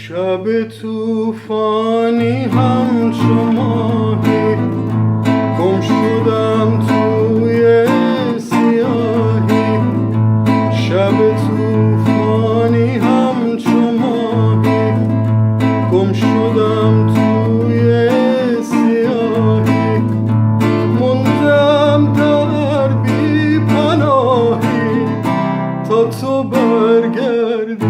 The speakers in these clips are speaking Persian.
شب توفانی همچو ماهی گم شدم توی سیاهی. شب توفانی همچو ماهی گم شدم توی سیاهی. موندم در بی پناهی تا تو برگردی.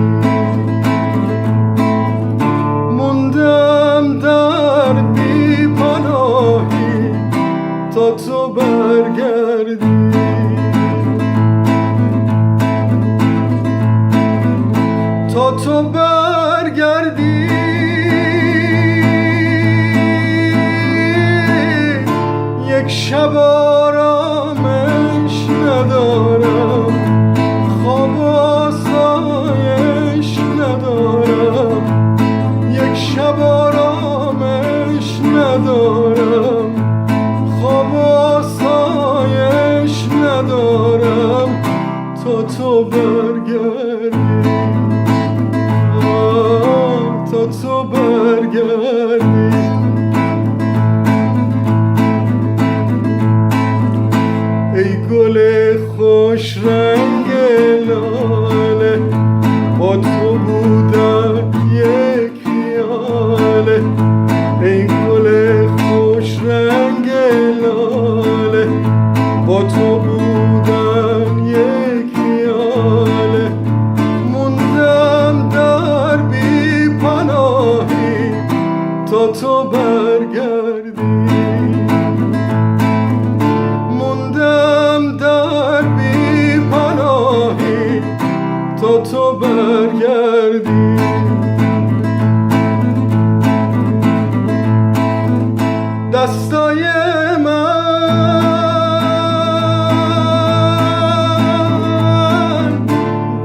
تا تو برگردی. تا تو برگردی. یک شب آرامش ندارم، خواب آسایش ندارم. یک شب آرامش ندارم، خواب آسایش ندارم تا تو برگردی. تا تو برگردی. ای گل خوش رنگ لاله، با تو بودن یک خیاله. ای گل خوش رنگ لاله، با تو بودن یک خیاله. موندم در بی پناهی تا تو برگردی. موندم در بی پناهی تا تو برگردی. دستای من،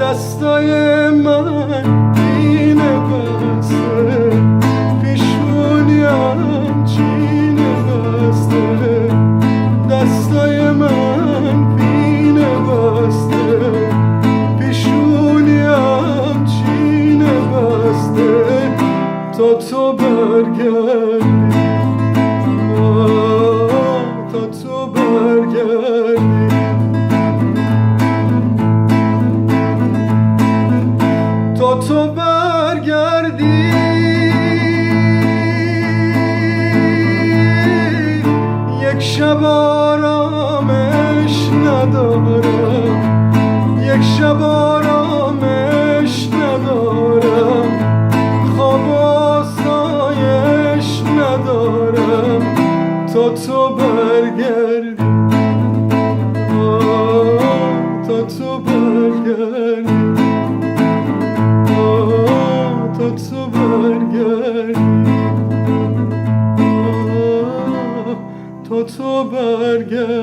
دستای من پینه بسته، پیشونیم چینه بسته. دستای من پینه بسته، پیشونیم چینه بسته تا تو برگردی. تا تو برگردی. تا تو برگردی. یک شب آرامش ندارم، یک شب آرامش ندارم. خواب آسایش ندارم تا تو برگردی. تا تو برگردی. تا تو برگردی. تا تو برگردی.